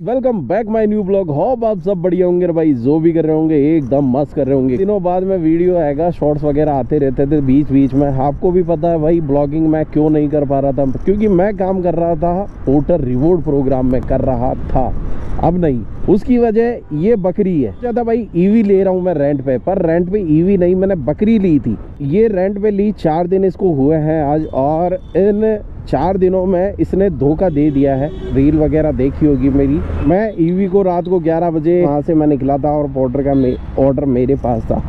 Welcome back my new blog. Hope आप सब बढ़िया होंगे भाई, जो भी कर रहे होंगे एकदम मस्त कर रहे होंगे। दिनों बाद में वीडियो आएगा, शॉर्ट्स वगैरह आते रहते थे बीच बीच में। आपको भी पता है भाई ब्लॉगिंग मैं क्यों नहीं कर पा रहा था, क्योंकि मैं काम कर रहा था वोटर रिवॉर्ड प्रोग्राम में कर रहा था, अब नहीं। उसकी वजह ये बकरी है। ज्यादा भाई ईवी ले रहा हूँ मैं रेंट पे, पर रेंट पे ईवी नहीं, मैंने बकरी ली थी। ये रेंट पे ली 4 दिन इसको हुए हैं आज, और इन 4 दिनों में इसने धोखा दे दिया है। रील वगैरह देखी होगी मेरी। मैं ईवी को रात को 11 बजे वहाँ से मैं निकला था और पोर्टर का ऑर्डर मेरे पास था।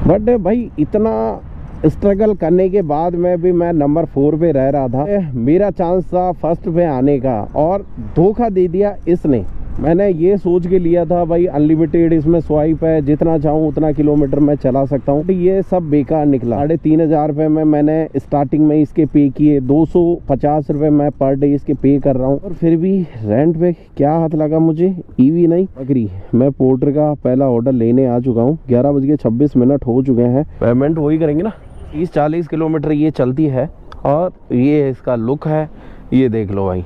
बट भाई इतना स्ट्रगल करने के बाद में भी मैं नंबर 4 पे रह रहा था। मेरा चांस था फर्स्ट पे आने का, और धोखा दे दिया इसने। मैंने ये सोच के लिया था भाई अनलिमिटेड इसमें स्वाइप है, जितना चाहूँ उतना किलोमीटर मैं चला सकता हूँ। ये सब बेकार निकला। 3,500 रुपये में मैंने स्टार्टिंग में इसके पे किए, 250 रुपये मैं पर डे इसके पे कर रहा हूँ। और फिर भी रेंट पे क्या हाथ लगा मुझे, ईवी नहीं बकरी। मैं पोर्टर का पहला ऑर्डर लेने आ चुका हूँ। 11:26 हो चुके हैं। पेमेंट वही करेंगे ना। 30-40 किलोमीटर ये चलती है, और ये इसका लुक है, ये देख लो भाई।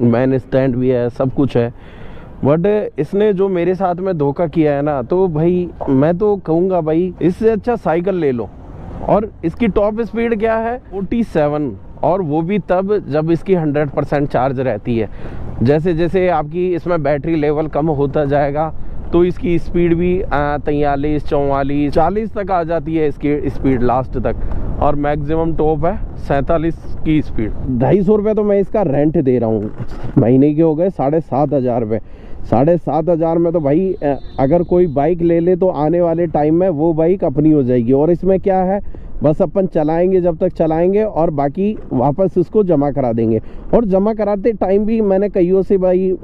मैन स्टैंड भी है, सब कुछ है। बट इसने जो मेरे साथ में धोखा किया है ना, तो भाई मैं तो कहूँगा भाई इससे अच्छा साइकिल ले लो। और इसकी टॉप स्पीड क्या है 47, और वो भी तब जब इसकी 100% चार्ज रहती है। जैसे जैसे आपकी इसमें बैटरी लेवल कम होता जाएगा तो इसकी स्पीड भी 43, 44, 40 तक आ जाती है इसकी स्पीड लास्ट तक। और मैक्सिमम टॉप है 47 की स्पीड। 250 रुपये तो मैं इसका रेंट दे रहा हूँ। महीने के हो गए 7,500 रुपये। 7,500 में तो भाई अगर कोई बाइक ले ले तो आने वाले टाइम में वो बाइक अपनी हो जाएगी। और इसमें क्या है, बस अपन चलाएंगे जब तक चलाएंगे, और बाकी वापस इसको जमा करा देंगे। और जमा कराते टाइम भी मैंने कईयों से भाई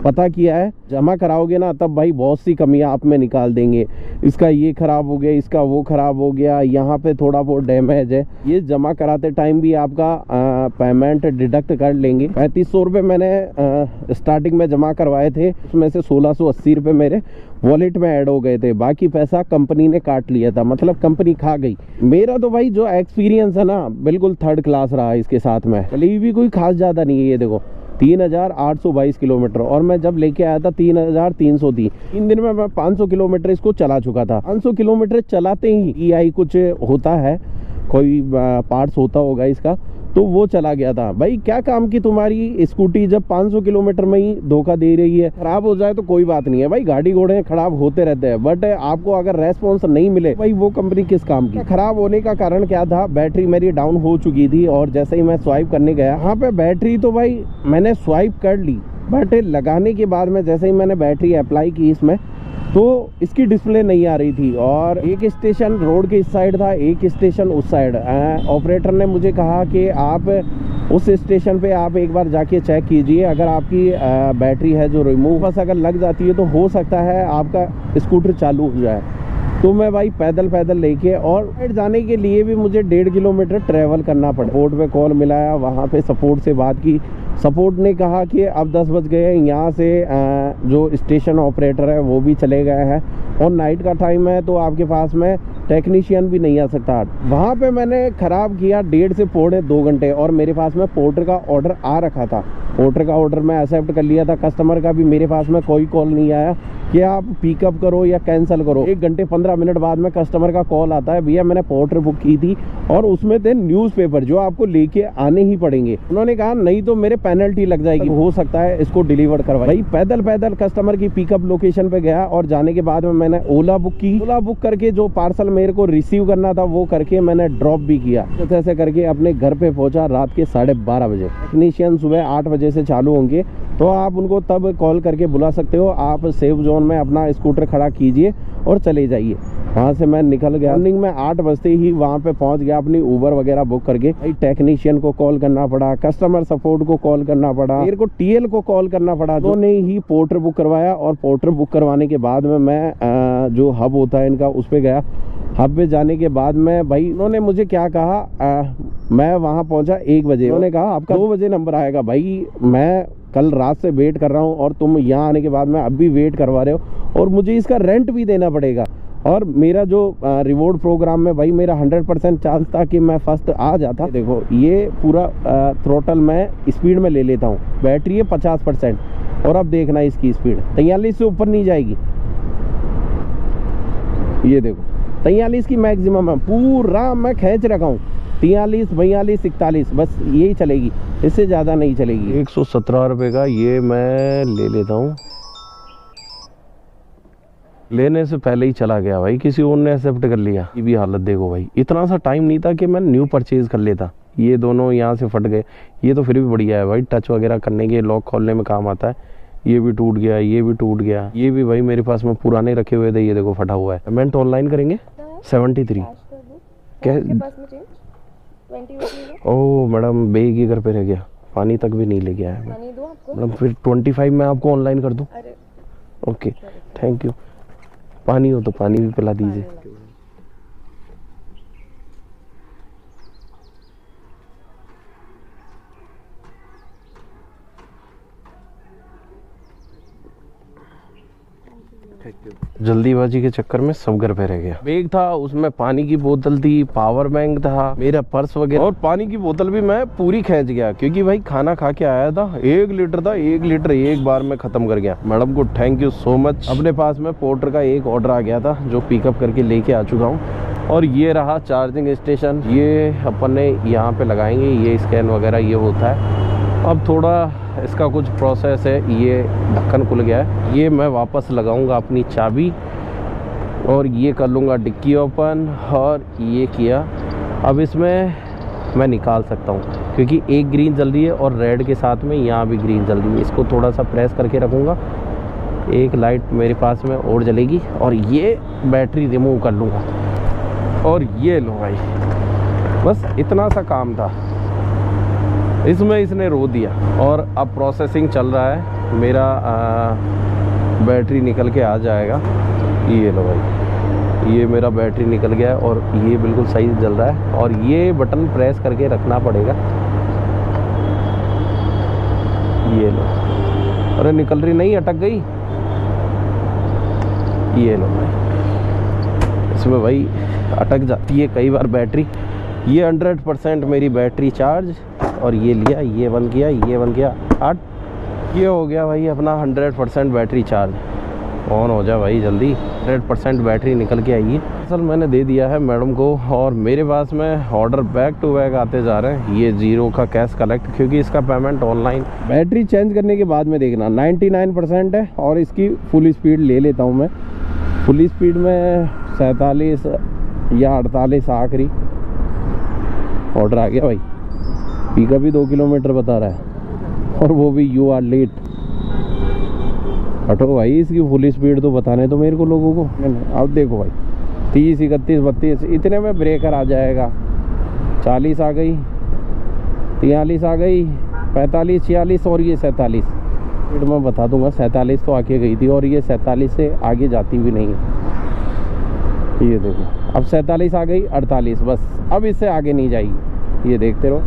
पता किया है, जमा कराओगे ना तब भाई बहुत सी कमियां आप में निकाल देंगे। इसका ये खराब हो गया, इसका वो खराब हो गया, यहाँ पे थोड़ा बहुत डैमेज है। ये जमा कराते टाइम भी आपका पेमेंट डिडक्ट कर लेंगे। 3500 रुपये मैंने स्टार्टिंग में जमा करवाए थे, उसमें से 1680 रुपये मेरे वॉलेट में ऐड हो गए थे। बाकी पैसा कंपनी ने काट लिया था, मतलब कंपनी खा गई। मेरा तो भाई जो एक्सपीरियंस है ना, बिल्कुल 3rd क्लास रहा इसके साथ में। चली भी कोई खास ज़्यादा नहीं है। ये देखो 3,822 किलोमीटर, और मैं जब लेके आया था 3,300 थी। 3 दिन में मैं 500 किलोमीटर इसको चला चुका था। 500 किलोमीटर चलाते ही EI कुछ होता है, कोई पार्ट्स होता होगा इसका, तो वो चला गया था। भाई क्या काम की तुम्हारी स्कूटी जब 500 किलोमीटर में ही धोखा दे रही है। खराब हो जाए तो कोई बात नहीं है भाई, गाड़ी घोड़े खराब होते रहते हैं। बट आपको अगर रेस्पॉन्स नहीं मिले भाई, वो कंपनी किस काम की। खराब होने का कारण क्या था, बैटरी मेरी डाउन हो चुकी थी, और जैसे ही मैं स्वाइप करने गया यहाँ पे बैटरी, तो भाई मैंने स्वाइप कर ली, बट लगाने के बाद में जैसे ही मैंने बैटरी अप्लाई की इसमें, तो इसकी डिस्प्ले नहीं आ रही थी। और एक स्टेशन रोड के इस साइड था, एक स्टेशन उस साइड। ऑपरेटर ने मुझे कहा कि आप उस स्टेशन पे आप एक बार जाके चेक कीजिए, अगर आपकी बैटरी है जो रिमूव बस अगर लग जाती है तो हो सकता है आपका स्कूटर चालू हो जाए। तो मैं भाई पैदल लेके, और जाने के लिए भी मुझे 1.5 किलोमीटर ट्रैवल करना पड़ा। सपोर्ट पे कॉल मिलाया, वहाँ पे सपोर्ट से बात की। सपोर्ट ने कहा कि अब 10 बज गए, यहाँ से जो स्टेशन ऑपरेटर है वो भी चले गए हैं, और नाइट का टाइम है तो आपके पास में टेक्नीशियन भी नहीं आ सकता। वहाँ पे मैंने ख़राब किया 1.5 से 2 घंटे, और मेरे पास में पोर्टर का ऑर्डर आ रखा था। पोर्टर का ऑर्डर मैं एक्सेप्ट कर लिया था। कस्टमर का भी मेरे पास में कोई कॉल नहीं आया कि आप पिकअप करो या कैंसिल करो। 1 घंटे 15 मिनट बाद में कस्टमर का कॉल आता है, भैया मैंने पोर्टर बुक की थी और उसमें थे न्यूज़पेपर जो आपको लेके आने ही पड़ेंगे। उन्होंने कहा नहीं तो मेरे पेनल्टी लग जाएगी, हो सकता है इसको डिलीवर करवाए। भाई पैदल कस्टमर की पिकअप लोकेशन पे गया, और जाने के बाद में मैंने ओला बुक की। ओला बुक करके जो पार्सल मेरे को रिसीव करना था वो करके मैंने ड्रॉप भी किया। ऐसे करके अपने घर पे पहुंचा रात के 12:30 बजे। टेक्नीशियन सुबह 8 बजे से चालू होंगे, तो आप उनको तब कॉल करके बुला सकते हो। आप सेफ जोन में अपना स्कूटर खड़ा कीजिए और चले जाइए। वहाँ से मैं निकल गया। मॉर्निंग में 8 बजते ही वहाँ पे पहुँच गया, अपनी उबर वगैरह बुक करके। भाई टेक्नीशियन को कॉल करना पड़ा, कस्टमर सपोर्ट को कॉल करना पड़ा, मेरे को TL को कॉल करना पड़ा। दोनों ही पोर्टर बुक करवाया, और पोर्टर बुक करवाने के बाद में मैं जो हब होता है इनका उस पर गया। हब पे जाने के बाद में भाई उन्होंने मुझे क्या कहा, मैं वहाँ पहुँचा 1 बजे। उन्होंने कहा आपका 2 बजे नंबर आएगा। भाई मैं कल रात से वेट कर रहा हूँ, और तुम यहाँ आने के बाद में अब भी वेट करवा रहे हो, और मुझे इसका रेंट भी देना पड़ेगा। और मेरा जो रिवॉर्ड प्रोग्राम में भाई मेरा 100% चांस था कि मैं फर्स्ट आ जाता। देखो ये पूरा थ्रोटल मैं स्पीड में ले लेता हूँ, बैटरी है 50% और अब देखना इसकी स्पीड 43 से ऊपर नहीं जाएगी। ये देखो 43 की मैक्सिमम है, पूरा मैं खींच रखा हूँ 43, 42, 41 बस यही चलेगी, इससे ज़्यादा नहीं चलेगी। 117 रुपये का ये मैं ले लेता हूँ। लेने से पहले ही चला गया भाई, किसी और ने एक्सेप्ट कर लिया। ये भी हालत देखो भाई, इतना सा टाइम नहीं था कि मैं न्यू परचेज कर लेता। ये दोनों यहाँ से फट गए, ये तो फिर भी बढ़िया है भाई, टच वगैरह करने के, लॉक खोलने में काम आता है। ये भी टूट गया, ये भी टूट गया, ये भी भाई मेरे पास में पुराने रखे हुए थे, ये देखो फटा हुआ है। पेमेंट ऑनलाइन करेंगे 73 क्या? ओह मैडम बैग ही घर पे रह गया, पानी तक भी नहीं ले गया है मैडम। फिर 25 मैं आपको ऑनलाइन कर दूं? Okay thank you. पानी हो तो पानी भी पिला दीजिए। जल्दीबाजी के चक्कर में सब घर पे रह गया। बैग था उसमें पानी की बोतल थी, पावर बैंक था, मेरा पर्स वगैरह, और पानी की बोतल भी मैं पूरी खींच गया क्योंकि भाई खाना खा के आया था। 1 लीटर था, 1 लीटर एक बार में खत्म कर गया। मैडम को थैंक यू सो मच। अपने पास में पोर्टर का एक ऑर्डर आ गया था जो पिकअप करके लेके आ चुका हूँ। और ये रहा चार्जिंग स्टेशन, ये अपन ने यहाँ पे लगाएंगे, ये स्कैन वगैरह ये होता है। अब थोड़ा इसका कुछ प्रोसेस है, ये ढक्कन खुल गया है, ये मैं वापस लगाऊंगा अपनी चाबी और ये कर लूँगा डिक्की ओपन, और ये किया। अब इसमें मैं निकाल सकता हूँ क्योंकि एक ग्रीन जल रही है और रेड के साथ में यहाँ भी ग्रीन जल रही है। इसको थोड़ा सा प्रेस करके रखूँगा, एक लाइट मेरे पास में और जलेगी और ये बैटरी रिमूव कर लूँगा। और ये लो भाई, बस इतना सा काम था, इसमें इसने रो दिया। और अब प्रोसेसिंग चल रहा है, मेरा बैटरी निकल के आ जाएगा। ये लो भाई, ये मेरा बैटरी निकल गया है और ये बिल्कुल सही जल रहा है। और ये बटन प्रेस करके रखना पड़ेगा। ये लो, अरे निकल रही नहीं, अटक गई। ये लो भाई, इसमें भाई अटक जाती है कई बार बैटरी। ये 100% मेरी बैटरी चार्ज, और ये लिया, ये बंद किया, ये बंद किया, 8, ये हो गया भाई अपना 100% बैटरी चार्ज। ऑन हो जा भाई जल्दी, 100% बैटरी निकल के आई है। असल मैंने दे दिया है मैडम को और मेरे पास में ऑर्डर बैक टू बैक आते जा रहे हैं। ये 0 का कैश कलेक्ट, क्योंकि इसका पेमेंट ऑनलाइन। बैटरी चेंज करने के बाद में देखना 99% है और इसकी फुल स्पीड ले लेता हूँ मैं। फुल स्पीड में 47 या 48 आखिरी ऑर्डर आ गया भाई। पिकअप भी 2 किलोमीटर बता रहा है और वो भी यू आर लेट। हटो भाई, इसकी फुल स्पीड तो बताने तो मेरे को लोगों को। अब देखो भाई 30, 31, 32 इतने में ब्रेकर आ जाएगा। 40 आ गई, 43 आ गई, 45, 46 और ये 47 स्पीड में बता दूंगा। 47 तो आके गई थी और ये 47 से आगे जाती भी नहीं है। ये देखो अब 47 आ गई, 48 बस, अब इससे आगे नहीं जाएगी। ये देखते रहो,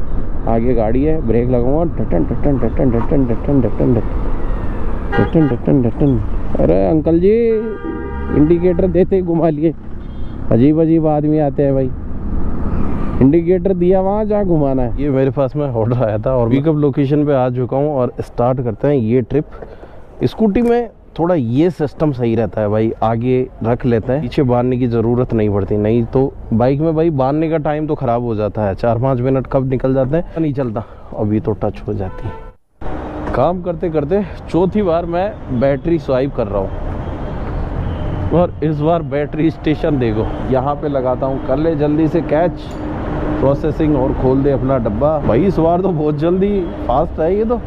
आगे गाड़ी है, ब्रेक लगाऊंगा, ढटन ढटन ढटन ढटन ढटन ढटन ढटन ढटन ढटन। अरे अंकल जी इंडिकेटर देते घुमा लिए, अजीब अजीब आदमी आते हैं भाई। इंडिकेटर दिया वहाँ जहाँ घुमाना है। ये मेरे पास में ऑर्डर आया था और पिकअप लोकेशन पे आ चुका हूँ और स्टार्ट करते हैं ये ट्रिप। स्कूटी में थोड़ा ये सिस्टम सही रहता है भाई, आगे रख लेते हैं, पीछे बांधने की ज़रूरत नहीं पड़ती। नहीं तो बाइक में भाई बांधने का टाइम तो ख़राब हो जाता है, 4-5 मिनट कब निकल जाते हैं नहीं चलता। अभी तो टच हो जाती है। काम करते करते चौथी बार मैं बैटरी स्वाइप कर रहा हूँ और इस बार बैटरी स्टेशन देखो यहाँ पे लगाता हूँ। कर ले जल्दी से कैच, प्रोसेसिंग और खोल दे अपना डब्बा। भाई इस बार तो बहुत जल्दी फास्ट है ये तो।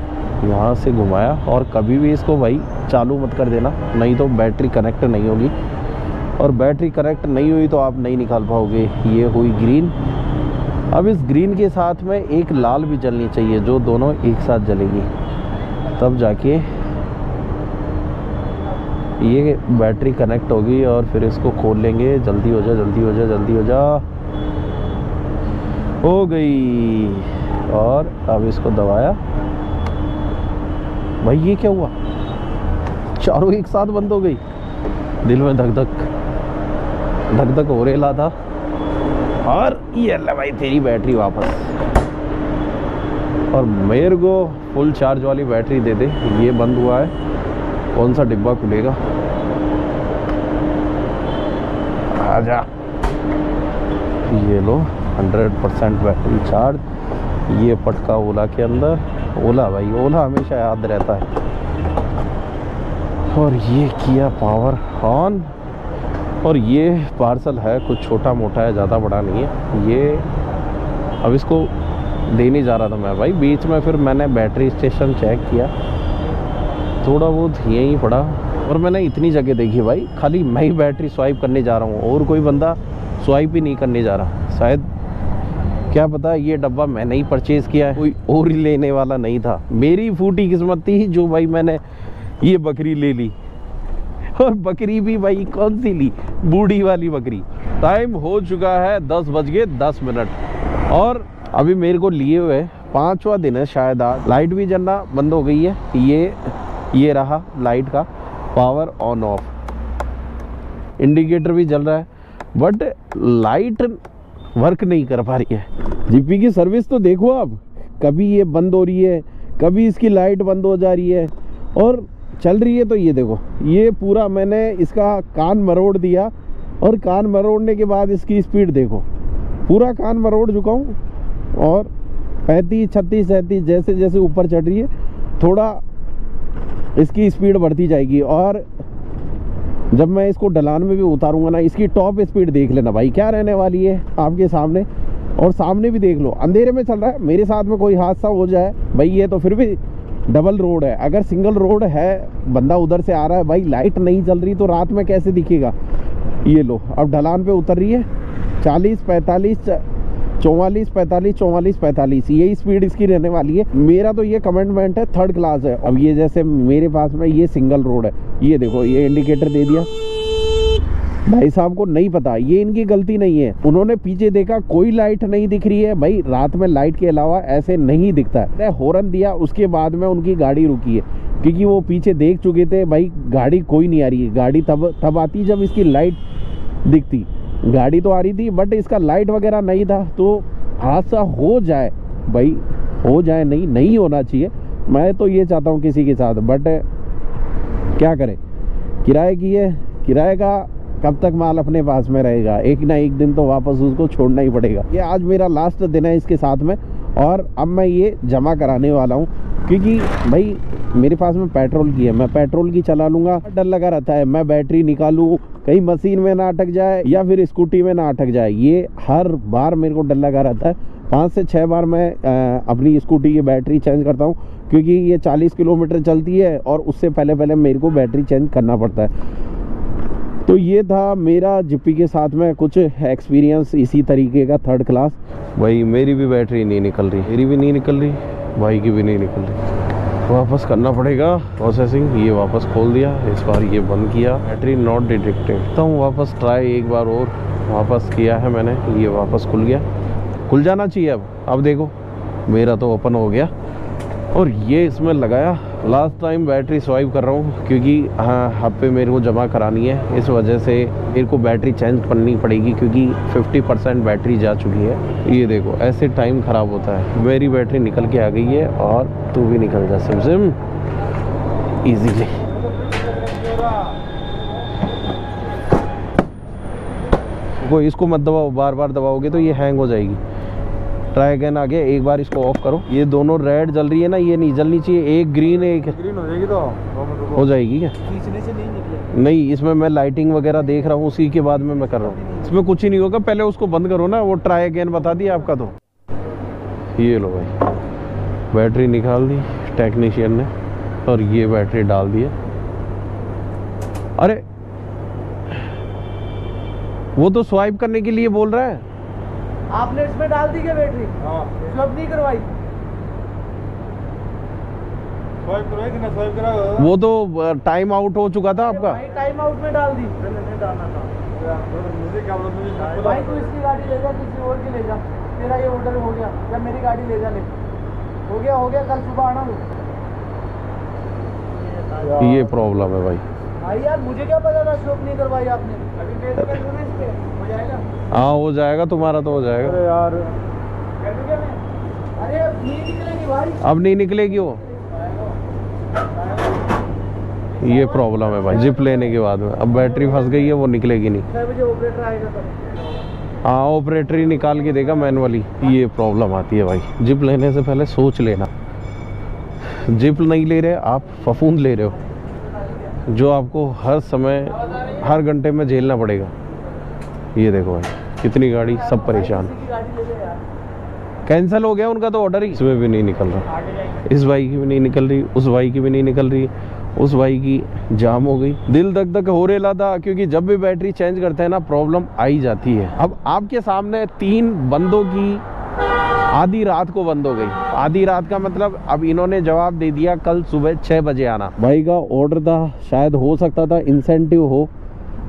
यहाँ से घुमाया और कभी भी इसको भाई चालू मत कर देना, नहीं तो बैटरी कनेक्ट नहीं होगी और बैटरी कनेक्ट नहीं हुई तो आप नहीं निकाल पाओगे। ये हुई ग्रीन। अब इस ग्रीन के साथ में एक लाल भी जलनी चाहिए जो दोनों एक साथ जलेगी, तब जाके ये बैटरी कनेक्ट होगी और फिर इसको खोल लेंगे। जल्दी हो जा, जल्दी हो जा, जल्दी हो जा। हो गई। और अब इसको दबाया। भाई ये क्या हुआ, चारों एक साथ बंद हो गई। दिल में धक धक। धक धक हो रेला था। और ये ले भाई तेरी बैटरी वापस, और मेरे को फुल चार्ज वाली बैटरी दे दे। ये बंद हुआ है, कौन सा डिब्बा खुलेगा? आजा, ये लो 100% बैटरी चार्ज। ये पटका ओला के अंदर। ओला भाई, ओला हमेशा याद रहता है। और ये किया पावर ऑन। और ये पार्सल है कुछ छोटा मोटा है, ज़्यादा बड़ा नहीं है ये। अब इसको देने जा रहा था मैं भाई, बीच में फिर मैंने बैटरी स्टेशन चेक किया, थोड़ा बहुत यहीं पड़ा। और मैंने इतनी जगह देखी भाई, खाली मैं ही बैटरी स्वाइप करने जा रहा हूँ और कोई बंदा स्वाइप ही नहीं करने जा रहा। शायद क्या पता ये डब्बा मैंने ही परचेज़ किया है, कोई और ही लेने वाला नहीं था। मेरी फूटी किस्मत थी जो भाई मैंने ये बकरी ले ली। और बकरी भी भाई कौन सी ली? बूढ़ी वाली बकरी। टाइम हो चुका है 10:10 और अभी मेरे को लिए हुए 5वां दिन है शायद आज। लाइट भी जलना बंद हो गई है। ये रहा लाइट का पावर ऑन ऑफ, इंडिकेटर भी जल रहा है, बट लाइट वर्क नहीं कर पा रही है। जीपी की सर्विस तो देखो आप, कभी ये बंद हो रही है, कभी इसकी लाइट बंद हो जा रही है, और चल रही है। तो ये देखो, ये पूरा मैंने इसका कान मरोड़ दिया, और कान मरोड़ने के बाद इसकी स्पीड देखो, पूरा कान मरोड़ चुका हूँ। और 35, 36, 37 जैसे जैसे ऊपर चढ़ रही है, थोड़ा इसकी स्पीड बढ़ती जाएगी। और जब मैं इसको ढलान में भी उतारूंगा ना, इसकी टॉप स्पीड देख लेना भाई क्या रहने वाली है आपके सामने। और सामने भी देख लो, अंधेरे में चल रहा है। मेरे साथ में कोई हादसा हो जाए भाई, ये तो फिर भी डबल रोड है। अगर सिंगल रोड है, बंदा उधर से आ रहा है भाई, लाइट नहीं चल रही तो रात में कैसे दिखेगा? ये लो, अब ढलान पे उतर रही है 40, 45, 44, 45, 44, 45, यही स्पीड इसकी रहने वाली है। मेरा तो ये कमिटमेंट है 3rd क्लास है। अब ये जैसे मेरे पास में ये सिंगल रोड है, ये देखो ये इंडिकेटर दे दिया। भाई साहब को नहीं पता, ये इनकी गलती नहीं है। उन्होंने पीछे देखा कोई लाइट नहीं दिख रही है भाई, रात में लाइट के अलावा ऐसे नहीं दिखता है। हॉर्न दिया, उसके बाद में उनकी गाड़ी रुकी है, क्योंकि वो पीछे देख चुके थे भाई गाड़ी कोई नहीं आ रही है। गाड़ी तब आती जब इसकी लाइट दिखती। गाड़ी तो आ रही थी बट इसका लाइट वगैरह नहीं था। तो हादसा हो जाए भाई, हो जाए, नहीं होना चाहिए। मैं तो ये चाहता हूँ किसी के साथ, बट क्या करें, किराए की है, किराए का कब तक माल अपने पास में रहेगा? एक ना एक दिन तो वापस उसको छोड़ना ही पड़ेगा। ये आज मेरा लास्ट दिन है इसके साथ में, और अब मैं ये जमा कराने वाला हूँ, क्योंकि भाई मेरे पास में पेट्रोल की है, मैं पेट्रोल की चला लूँगा। डर लगा रहता है मैं बैटरी निकालूँ, कहीं मशीन में ना अटक जाए या फिर स्कूटी में ना अटक जाए। ये हर बार मेरे को डर लगा रहता है। 5 से 6 बार मैं अपनी स्कूटी की बैटरी चेंज करता हूँ, क्योंकि ये 40 किलोमीटर चलती है और उससे पहले मेरे को बैटरी चेंज करना पड़ता है। तो ये था मेरा जिप्पी के साथ में कुछ एक्सपीरियंस इसी तरीके का 3rd क्लास। भाई मेरी भी बैटरी नहीं निकल रही, मेरी भी नहीं निकल रही, भाई की भी नहीं निकल रही। वापस करना पड़ेगा प्रोसेसिंग। ये वापस खोल दिया, इस बार ये बंद किया, बैटरी नॉट डिटेक्टेड। तो वापस ट्राई एक बार और वापस किया है मैंने, ये वापस खुल गया। खुल जाना चाहिए अब देखो मेरा तो ओपन हो गया। और ये इसमें लगाया, लास्ट टाइम बैटरी स्वाइप कर रहा हूँ, क्योंकि हाँ हब पे मेरे को जमा करानी है। इस वजह से मेरे को बैटरी चेंज करनी पड़ेगी, क्योंकि 50% बैटरी जा चुकी है। ये देखो ऐसे टाइम ख़राब होता है। मेरी बैटरी निकल के आ गई है, और तू भी निकल जा सिम ईजीली। कोई इसको मत दबाओ, बार बार दबाओगे तो ये हैंग हो जाएगी। ट्राई अगेन आगे, एक बार इसको ऑफ करो। ये दोनों रेड जल रही है ना, ये नहीं जलनी चाहिए। एक ग्रीन, एक ग्रीन हो जाएगी तो हो जाएगी क्या? खींचने से नहीं निकलेगी। नहीं, इसमें मैं लाइटिंग वगैरह देख रहा हूँ, उसी के बाद में मैं कर रहा हूँ। इसमें कुछ ही नहीं होगा, पहले उसको बंद करो ना। वो ट्राई अगेन बता दिया आपका। तो ये लो भाई, बैटरी निकाल दी टेक्नीशियन ने, और ये बैटरी डाल दी है। अरे वो तो स्वाइप करने के लिए बोल रहा है। आपने इसमें डाल दी क्या बैटरी? स्वैप नहीं करवाई? स्वाइप करवाई थी ना, स्वाइप करा। वो तो टाइम आउट हो चुका था आपका। भाई टाइम आउट में डाल दी। नहीं डालना था। मुझे क्या बोलूं भाई, तू इसकी गाड़ी ले जा, किसी और की ले जा। तेरा ये ऑर्डर हो गया, या मेरी गाड़ी ले जा। ले हो गया, कल सुबह आना। ये प्रॉब्लम है भाई। भाई यार मुझे क्या पता था स्टॉप नहीं करवाई आपने। अभी मेडिकल हो जाएगा। हाँ हो जाएगा, तुम्हारा तो हो जाएगा। अरे यार अरे अब नहीं निकलेगी भाई, अब नहीं निकलेगी वो, ये प्रॉब्लम है भाई जिप लेने के बाद में। अब बैटरी फंस गई है, वो निकलेगी नहीं। 6 बजे ऑपरेटर आएगा तब। हाँ ऑपरेटर ही निकाल के देगा मैनुअली। ये प्रॉब्लम आती है भाई, जिप लेने से पहले सोच लेना। जिप नहीं ले रहे आप, फफूंद ले रहे हो जो आपको हर समय हर घंटे में झेलना पड़ेगा। ये देखो भाई कितनी गाड़ी, सब परेशान। किसी की गाड़ी ले ले यार। कैंसिल हो गया उनका तो ऑर्डर ही, इसमें भी नहीं निकल रहा। इस भाई की भी नहीं निकल रही, उस भाई की भी नहीं निकल रही, उस भाई की जाम हो गई। दिल धक धक हो रहा था क्योंकि जब भी बैटरी चेंज करते हैं ना प्रॉब्लम आई जाती है। अब आपके सामने 3 बंदों की आधी रात को बंद हो गई। आधी रात का मतलब अब इन्होंने जवाब दे दिया कल सुबह 6 बजे आना। भाई का ऑर्डर था, शायद हो सकता था इंसेंटिव हो,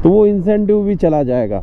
तो वो इंसेंटिव भी चला जाएगा।